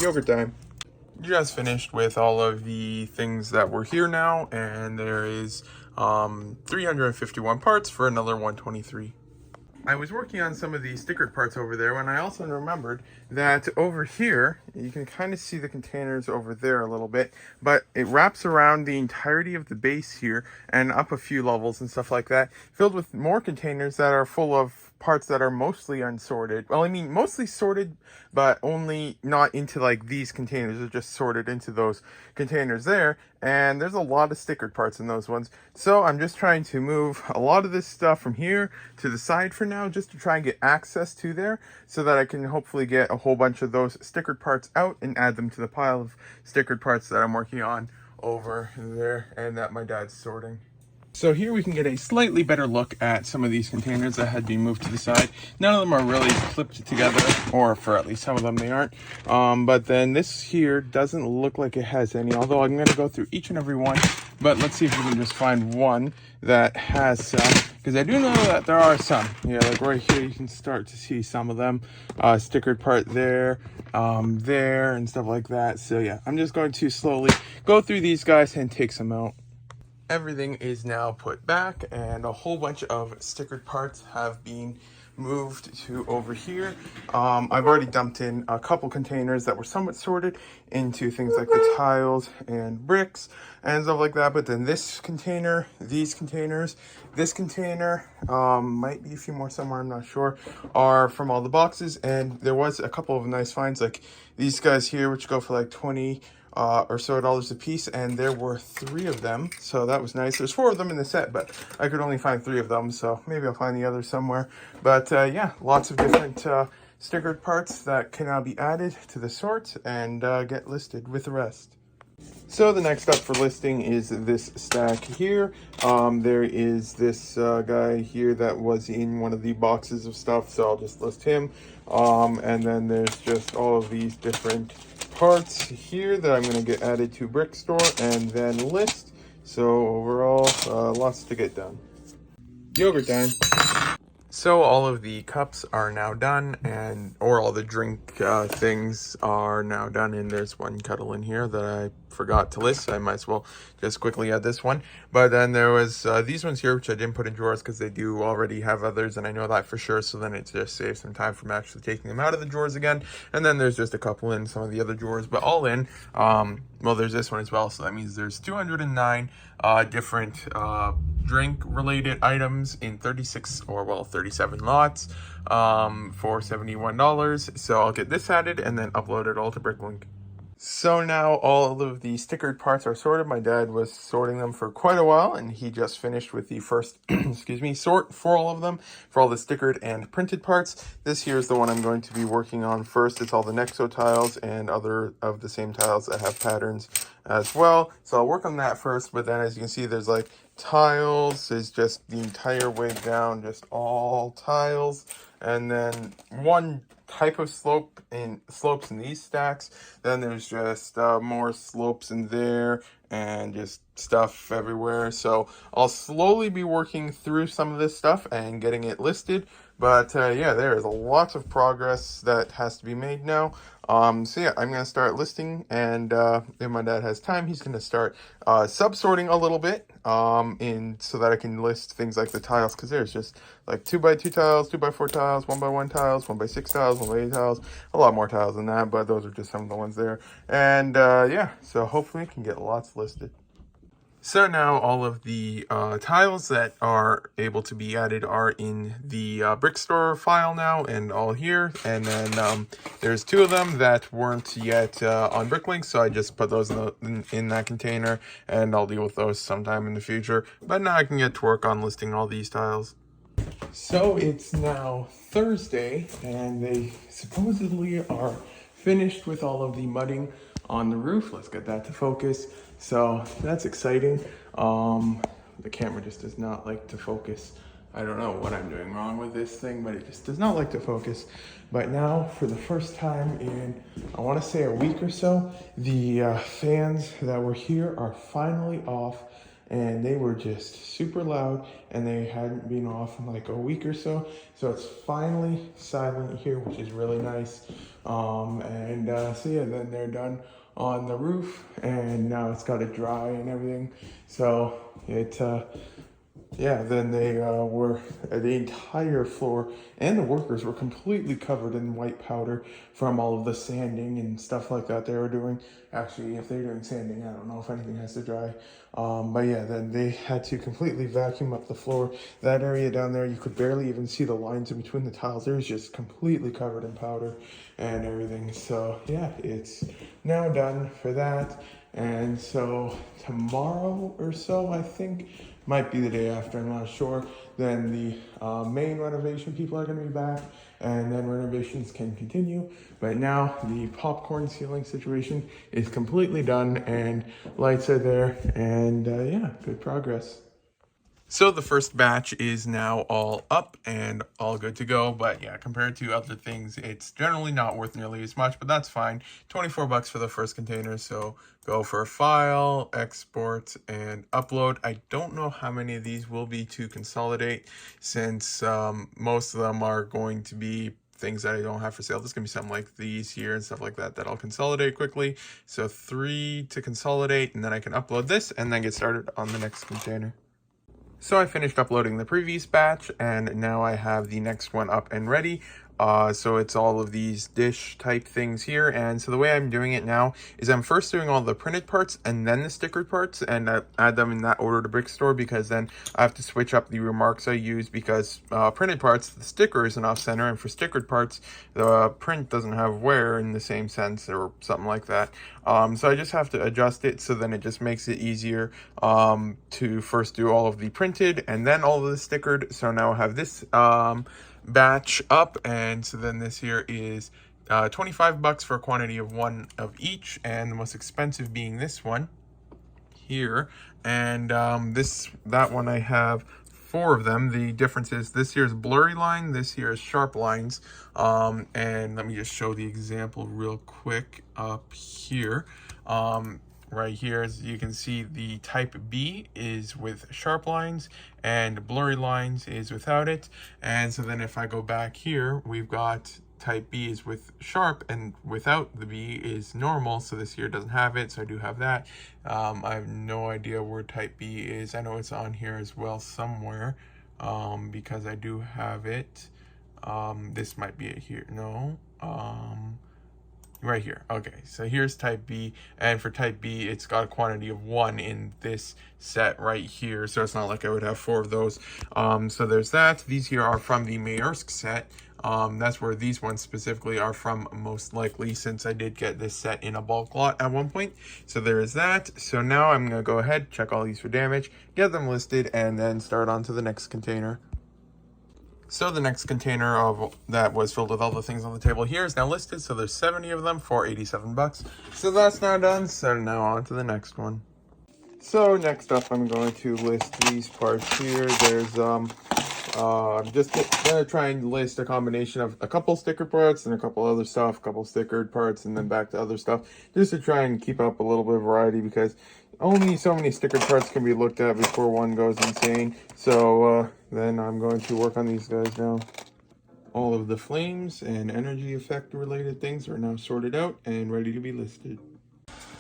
Yogurt time. Just finished with all of the things that were here now, and there is 351 parts for another 123. I was working on some of the stickered parts over there when I also remembered that over here, you can kind of see the containers over there a little bit, but it wraps around the entirety of the base here and up a few levels and stuff like that, filled with more containers that are full of parts that are mostly unsorted. Well, I mean, mostly sorted, but only not into like these containers. They're just sorted into those containers there. And there's a lot of stickered parts in those ones. So I'm just trying to move a lot of this stuff from here to the side for now, just to try and get access to there so that I can hopefully get a whole bunch of those stickered parts out and add them to the pile of stickered parts that I'm working on over there and that my dad's sorting. So here we can get a slightly better look at some of these containers that had been moved to the side. None of them are really clipped together, or for at least some of them they aren't. But then this here doesn't look like it has any, although I'm going to go through each and every one. But let's see if we can just find one that has some, because I do know that there are some. Yeah, like right here you can start to see some of them. Stickered part there, there, and stuff like that. So yeah, I'm just going to slowly go through these guys and take some out. Everything is now put back, and a whole bunch of stickered parts have been moved to over here. I've already dumped in a couple containers that were somewhat sorted into things like the tiles and bricks and stuff like that. But then this container, these containers, this container, might be a few more somewhere, I'm not sure, are from all the boxes. And there was a couple of nice finds, like these guys here, which go for like 20 or so dollars a piece, and there were 3 of them, so that was nice. There's 4 of them in the set, but I could only find 3 of them, so maybe I'll find the others somewhere. But yeah, lots of different stickered parts that can now be added to the sort and get listed with the rest. So the next up for listing is this stack here. There is this guy here that was in one of the boxes of stuff, so I'll just list him. And then there's just all of these different parts here that I'm going to get added to Brick Store and then list. So overall, lots to get done. Yogurt time. So all of the cups are now done, or all the drink things are now done, and there's one kettle in here that I forgot to list, so I might as well just quickly add this one. But then there was these ones here, which I didn't put in drawers because they do already have others, and I know that for sure, so then it just saves some time from actually taking them out of the drawers again. And then there's just a couple in some of the other drawers, but all in, well, there's this one as well, so that means there's 209 different drink related items in 37 lots for $71. So I'll get this added and then upload it all to Bricklink. So now all of the stickered parts are sorted. My dad was sorting them for quite a while, and he just finished with the first sort for all of them, for all the stickered and printed parts. This here is the one I'm going to be working on first. It's all the Nexo tiles and other of the same tiles that have patterns as well. So I'll work on that first, but then as you can see, there's like tiles is just the entire way down, just all tiles, and then one type of slopes in these stacks. Then there's just more slopes in there and just stuff everywhere. So I'll slowly be working through some of this stuff and getting it listed. But yeah, there is a lot of progress that has to be made now. So yeah, I'm going to start listing, and if my dad has time, he's going to start sub-sorting a little bit so that I can list things like the tiles, because there's just like 2x2 tiles, 2x4 tiles, 1x1 tiles, 1x6 tiles, 1x8 tiles, a lot more tiles than that, but those are just some of the ones there. And yeah, so hopefully I can get lots listed. So now all of the tiles that are able to be added are in the Brick Store file now, and all here. And then there's 2 of them that weren't yet on Bricklink, so I just put those in that container, and I'll deal with those sometime in the future. But now I can get to work on listing all these tiles. So it's now Thursday, and they supposedly are finished with all of the mudding on the roof. Let's get that to focus. So that's exciting. The camera just does not like to focus. I don't know what I'm doing wrong with this thing, but it just does not like to focus. But now, for the first time in, I want to say a week or so, the fans that were here are finally off, and they were just super loud, and they hadn't been off in like a week or so. So it's finally silent here, which is really nice. So yeah, then they're done on the roof, and now it's got to dry and everything. So then they were the entire floor, and the workers were completely covered in white powder from all of the sanding and stuff like that they were doing. Actually, if they're doing sanding, I don't know if anything has to dry. But yeah, then they had to completely vacuum up the floor. That area down there, you could barely even see the lines in between the tiles. It was just completely covered in powder and everything. So yeah, it's now done for that. And so tomorrow or so, I think, might be the day after, I'm not sure, then the main renovation people are going to be back, and then renovations can continue. But now the popcorn ceiling situation is completely done, and lights are there, and yeah, good progress. So the first batch is now all up and all good to go, but yeah, compared to other things, it's generally not worth nearly as much, but that's fine. 24 bucks for the first container, so go for file, export, and upload. I don't know how many of these will be to consolidate, since most of them are going to be things that I don't have for sale. There's gonna be something like these here and stuff like that that I'll consolidate quickly. So 3 to consolidate, and then I can upload this and then get started on the next container. So I finished uploading the previous batch, and now I have the next one up and ready. So it's all of these dish type things here, and so the way I'm doing it now is I'm first doing all the printed parts and then the stickered parts, and I add them in that order to Brickstore, because then I have to switch up the remarks I use, because printed parts, the sticker isn't off center, and for stickered parts, the print doesn't have wear in the same sense or something like that. So I just have to adjust it, so then it just makes it easier to first do all of the printed and then all of the stickered. So now I have this batch up, and so then this here is 25 bucks for a quantity of 1 of each, and the most expensive being this one here, and that one I have 4 of them. The difference is this here is blurry line, this here is sharp lines, and let me just show the example real quick up here. Right here, as you can see, the type B is with sharp lines and blurry lines is without it. And so then if I go back here, we've got type B is with sharp, and without the B is normal. So this here doesn't have it, so I do have that. I have no idea where type B is. I know it's on here as well somewhere, because I do have it. This might be it here. No. Right here. Okay, so here's type B, and for type B, it's got a quantity of 1 in this set right here, so it's not like I would have 4 of those. So there's that. These here are from the Maersk set. That's where these ones specifically are from, most likely, since I did get this set in a bulk lot at one point. So there is that. So now I'm going to go ahead, check all these for damage, get them listed, and then start on to the next container. So the next container that was filled with all the things on the table here is now listed. So there's 70 of them for 87 bucks. So that's now done. So now on to the next one. So next up, I'm going to list these parts here. There's I'm just gonna try and list a combination of a couple sticker parts and a couple other stuff, a couple stickered parts, and then back to other stuff, just to try and keep up a little bit of variety, because only so many stickered parts can be looked at before one goes insane. So then I'm going to work on these guys now. All of the flames and energy effect related things are now sorted out and ready to be listed.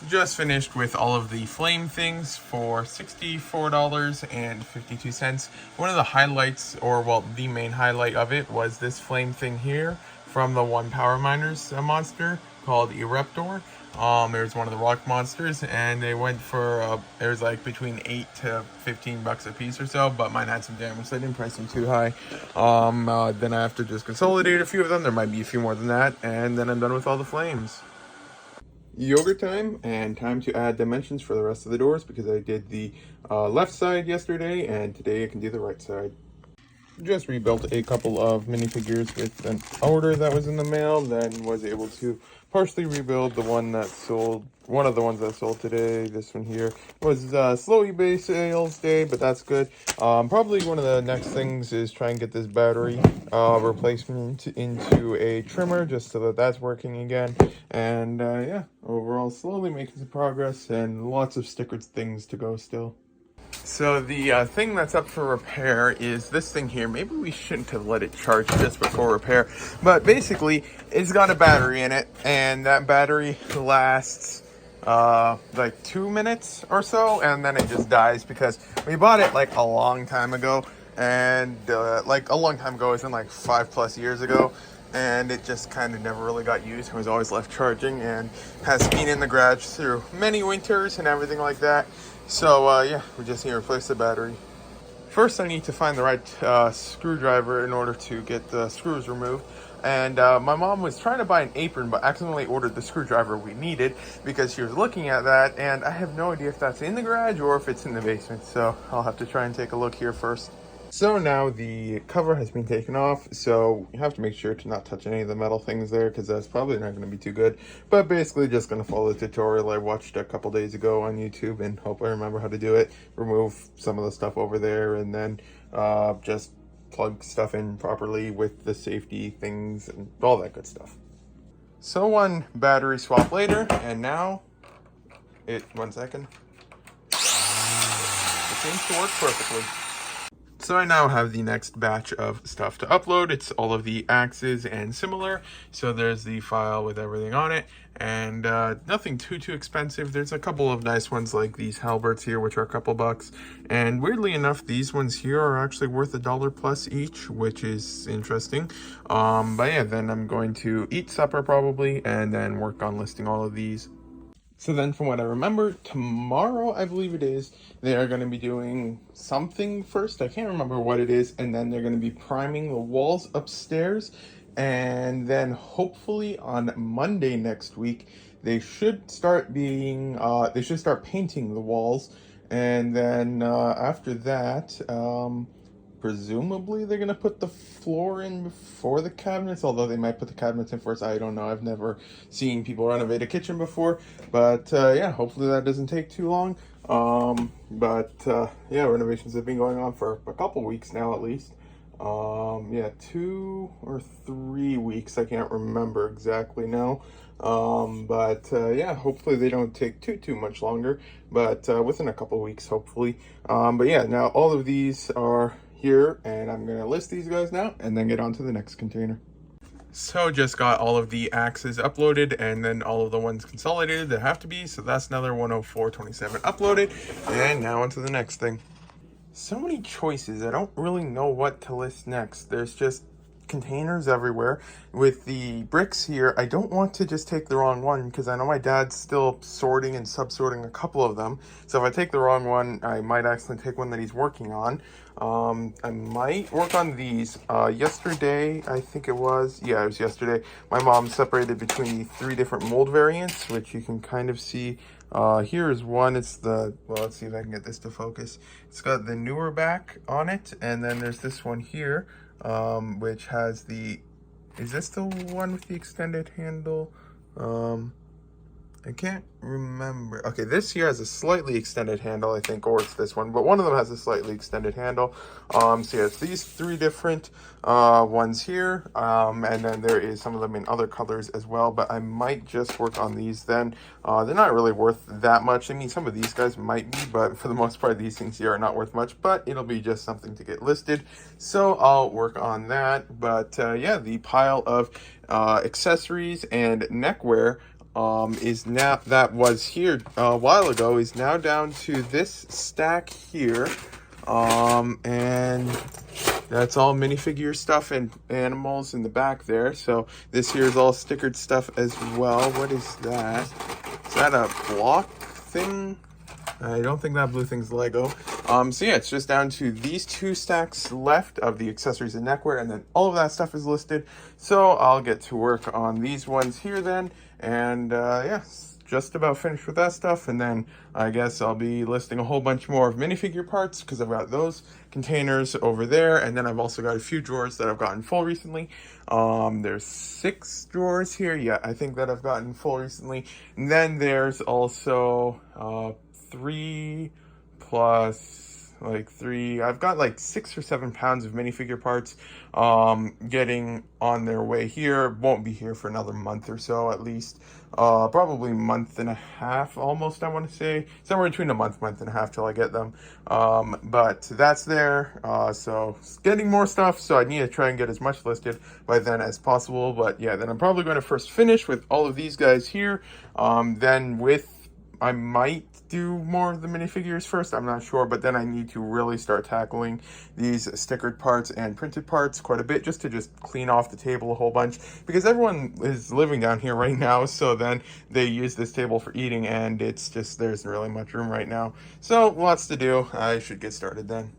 Just finished with all of the flame things for $64.52. One of the highlights, or well, the main highlight of it, was this flame thing here from the One Power Miners monster called Eruptor. It was one of the rock monsters, and they went for it was like between 8 to 15 bucks a piece or so, but mine had some damage, so I didn't price them too high. Then I have to just consolidate a few of them. There might be a few more than that, and then I'm done with all the flames. Yogurt time, and time to add dimensions for the rest of the doors, because I did the left side yesterday, and today I can do the right side. Just rebuilt a couple of minifigures with an order that was in the mail, then was able to partially rebuild the one that sold, one of the ones that sold today. This one here was slow eBay sales day, but that's good. Probably one of the next things is try and get this battery replacement into a trimmer, just so that that's working again. And yeah, overall slowly making some progress, and lots of stickered things to go still. So the thing that's up for repair is this thing here. Maybe we shouldn't have let it charge just before repair, but basically it's got a battery in it, and that battery lasts like 2 minutes or so, and then it just dies because we bought it like a long time ago, and like a long time ago is in like 5+ years ago, and it just kind of never really got used. It was always left charging and has been in the garage through many winters and everything like that. So yeah, we just need to replace the battery. First, I need to find the right screwdriver in order to get the screws removed. And my mom was trying to buy an apron, but accidentally ordered the screwdriver we needed because she was looking at that, and I have no idea if that's in the garage or if it's in the basement. So I'll have to try and take a look here first. So now the cover has been taken off, so you have to make sure to not touch any of the metal things there because that's probably not going to be too good. But basically just going to follow the tutorial I watched a couple days ago on YouTube and hope I remember how to do it. Remove some of the stuff over there and then just plug stuff in properly with the safety things and all that good stuff. So one battery swap later, and now it 1 second. It seems to work perfectly. So I now have the next batch of stuff to upload. It's all of the axes and similar. So there's the file with everything on it, and nothing too expensive. There's a couple of nice ones like these halberts here, which are a couple bucks. And weirdly enough, these ones here are actually worth $1+ each, which is interesting. But yeah, then I'm going to eat supper probably, and then work on listing all of these. So then from what I remember, tomorrow, I believe it is, they are going to be doing something first. I can't remember what it is. And then they're going to be priming the walls upstairs. And then hopefully on Monday next week, they should start painting the walls. And then after that, presumably they're going to put the floor in before the cabinets, although they might put the cabinets in first. I don't know. I've never seen people renovate a kitchen before. But yeah, hopefully that doesn't take too long. Yeah, renovations have been going on for a couple weeks now at least. Yeah, 2 or 3 weeks. I can't remember exactly now. Yeah, hopefully they don't take too much longer, but within a couple weeks, hopefully. But yeah, now all of these are here, and I'm gonna list these guys now and then get on to the next container. So just got all of the axes uploaded and then all of the ones consolidated that have to be, so that's another 104.27 uploaded, and now onto the next thing. So many choices, I don't really know what to list next. There's just containers everywhere. With the bricks here, I don't want to just take the wrong one because I know my dad's still sorting and sub-sorting a couple of them. So if I take the wrong one, I might accidentally take one that he's working on. I might work on these. Yesterday, I think it was yesterday, my mom separated between the 3 different mold variants, which you can kind of see. Here is one. It's the, well, let's see if I can get this to focus. It's got the newer back on it, and then there's this one here, which has the, is this the one with the extended handle? I can't remember. Okay, this here has a slightly extended handle, I think, or it's this one, but one of them has a slightly extended handle. So yeah, it's these 3 different ones here, and then there is some of them in other colors as well, but I might just work on these then. They're not really worth that much. I mean, some of these guys might be, but for the most part, these things here are not worth much, but it'll be just something to get listed, so I'll work on that. But yeah, the pile of accessories and neckwear is now, that was here a while ago, is now down to this stack here, and that's all minifigure stuff and animals in the back there. So this here is all stickered stuff as well. What is that? Is that a block thing? I don't think that blue thing's Lego. So yeah, it's just down to these 2 stacks left of the accessories and neckwear, and then all of that stuff is listed. So I'll get to work on these ones here then, and yeah, just about finished with that stuff. And then I guess I'll be listing a whole bunch more of minifigure parts because I've got those containers over there, and then I've also got a few drawers that I've gotten full recently. There's 6 drawers here, yeah, I think that I've gotten full recently. And then there's also 3 plus like three. I've got like 6 or 7 pounds of minifigure parts getting on their way here. Won't be here for another month or so at least. Probably month and a half almost, I want to say. Somewhere between a month and a half till I get them. But that's there. So getting more stuff. So I need to try and get as much listed by then as possible. But yeah, then I'm probably going to first finish with all of these guys here. Then with I might do more of the minifigures first, I'm not sure, but then I need to really start tackling these stickered parts and printed parts quite a bit just to just clean off the table a whole bunch, because everyone is living down here right now, so then they use this table for eating, and it's just, there's really much room right now. So lots to do. I should get started then.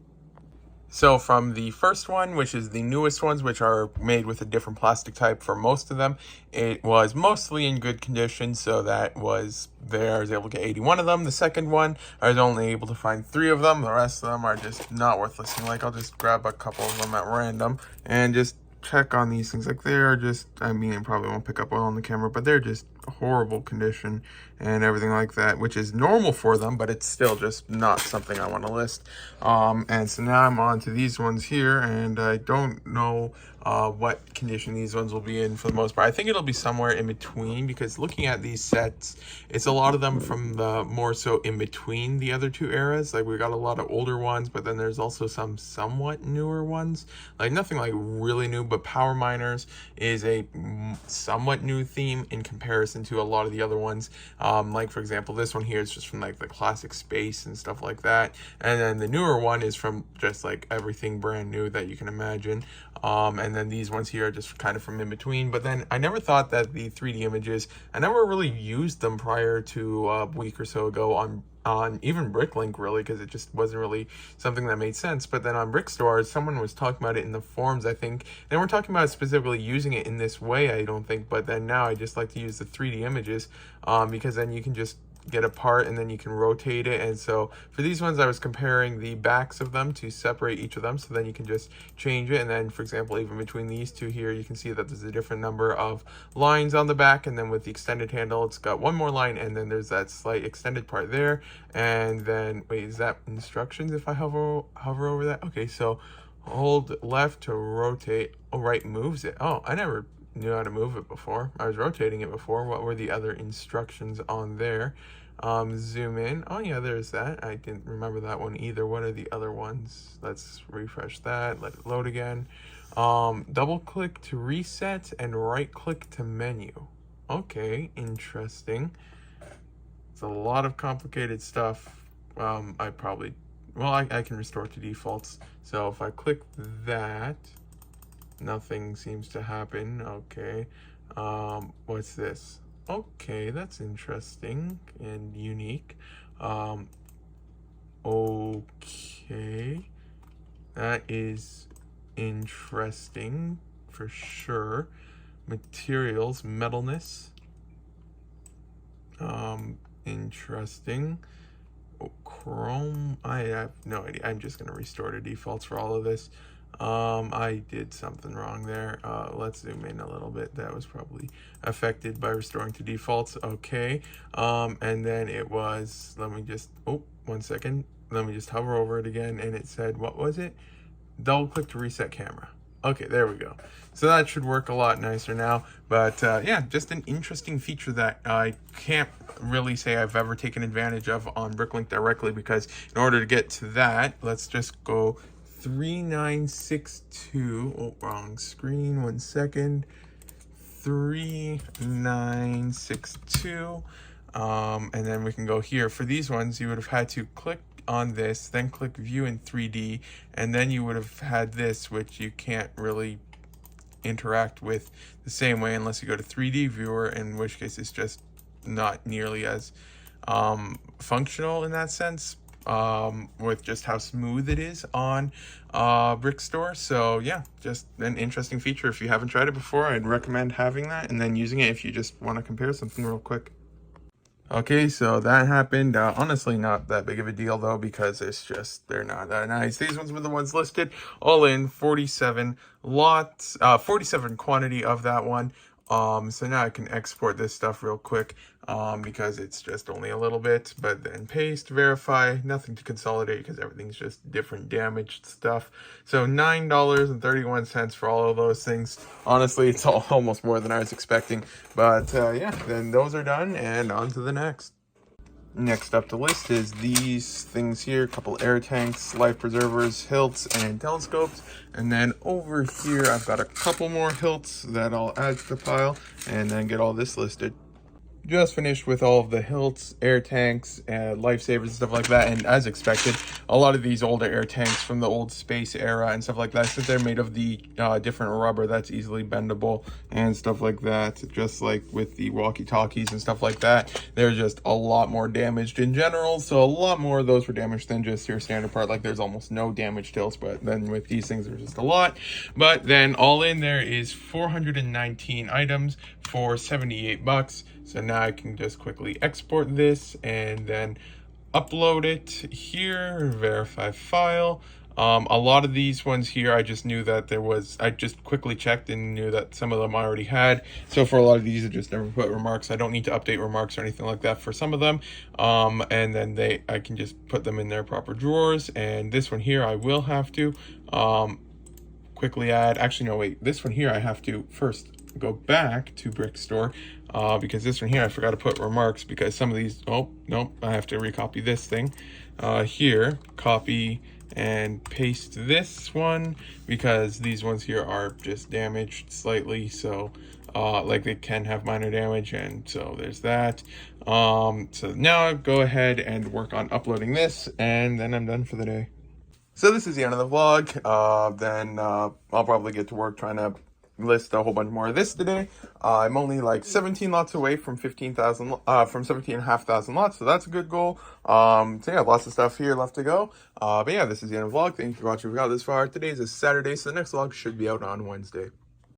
So from the first one, which is the newest ones, which are made with a different plastic type for most of them, it was mostly in good condition, so that was there. I was able to get 81 of them. The second one, I was only able to find 3 of them. The rest of them are just not worth listing. Like, I'll just grab a couple of them at random and just check on these things. Like, they're just, I mean, it probably won't pick up well on the camera, but they're just horrible condition and everything like that, which is normal for them, but it's still just not something I want to list. And so now I'm on to these ones here, and I don't know what condition these ones will be in for the most part. I think it'll be somewhere in between, because looking at these sets, it's a lot of them from the more so in between the other 2 eras. Like, we got a lot of older ones, but then there's also some somewhat newer ones. Like, nothing like really new, but Power Miners is a somewhat new theme in comparison to a lot of the other ones. Like, for example, this one here is just from like the classic space and stuff like that, and then the newer one is from just like everything brand new that you can imagine. And then these ones here are just kind of from in between. But then I never thought that the 3D images, I never really used them prior to a week or so ago on even Bricklink, really, because it just wasn't really something that made sense. But then on Brickstore, someone was talking about it in the forums, I think. They weren't talking about specifically using it in this way, I don't think. But then now I just like to use the 3D images, because then you can just get a part and then you can rotate it. And so for these ones, I was comparing the backs of them to separate each of them, so then you can just change it. And then, for example, even between these 2 here, you can see that there's a different number of lines on the back, and then with the extended handle, it's got 1 more line, and then there's that slight extended part there. And then, wait, is that instructions if I hover over that? Okay, so hold left to rotate. Oh, right moves it. Oh, I never knew how to move it before. I was rotating it before. What were the other instructions on there? Zoom in. Oh yeah, there's that. I didn't remember that one either. What are the other ones? Let's refresh that. Let it load again. Double click to reset and right click to menu. Okay, interesting. It's a lot of complicated stuff. I can restore to defaults. So if I click that, nothing seems to happen. Okay. What's this? Okay, that's interesting and unique. Okay. That is interesting for sure. Materials, metalness. Interesting. Oh, chrome. I have no idea. I'm just gonna restore to defaults for all of this. I did something wrong there. Let's zoom in a little bit. That was probably affected by restoring to defaults. Okay. And then it was, let me just, oh, 1 second. Let me just hover over it again, and it said, what was it? Double click to reset camera. Okay, there we go. So that should work a lot nicer now. But yeah, just an interesting feature that I can't really say I've ever taken advantage of on Bricklink directly, because in order to get to that, let's just go 3962. Oh, wrong screen. 1 second. 3962. And then we can go here. For these ones, you would have had to click on this, then click view in 3D, and then you would have had this, which you can't really interact with the same way unless you go to 3D viewer, in which case it's just not nearly as functional in that sense, with just how smooth it is on Brickstore. So yeah, just an interesting feature. If you haven't tried it before, I'd recommend having that and then using it if you just want to compare something real quick. Okay, so that happened. Honestly, not that big of a deal though, because it's just, they're not that nice. These ones were the ones listed, all in 47 lots, 47 quantity of that one. So now I can export this stuff real quick because it's just only a little bit, but then paste, verify, nothing to consolidate because everything's just different damaged stuff. So $9.31 for all of those things. Honestly, it's almost more than I was expecting, but yeah, then those are done and on to the next. Next up the list is these things here, a couple air tanks, life preservers, hilts, and telescopes. And then over here, I've got a couple more hilts that I'll add to the pile and then get all this listed. Just finished with all of the hilts, air tanks, and lifesavers and stuff like that. And as expected, a lot of these older air tanks from the old space era and stuff like that, since they're made of the different rubber that's easily bendable and stuff like that, just like with the walkie-talkies and stuff like that, they're just a lot more damaged in general. So a lot more of those were damaged than just your standard part. Like there's almost no damaged hilts, but then with these things, there's just a lot. But then all in there is 419 items for 78 bucks. So now I can just quickly export this and then upload it here, verify file. A lot of these ones here, I just knew that I just quickly checked and knew that some of them I already had. So for a lot of these, I just never put remarks. I don't need to update remarks or anything like that for some of them. And then I can just put them in their proper drawers. And this one here, I will have to quickly add, actually, no, wait, this one here, I have to first go back to Brick Store because this one here I forgot to put remarks because some of these, oh nope, I have to recopy this thing here, copy and paste this one because these ones here are just damaged slightly, so like they can have minor damage, and so there's that. So now I'll go ahead and work on uploading this and then I'm done for the day. So this is the end of the vlog. Then I'll probably get to work trying to list a whole bunch more of this today. I'm only like 17 lots away from 15,000, from 17,500 lots, so that's a good goal. So yeah, lots of stuff here left to go. But yeah, this is the end of the vlog. Thank you for watching. If you got this far. Today is a Saturday, so the next vlog should be out on Wednesday.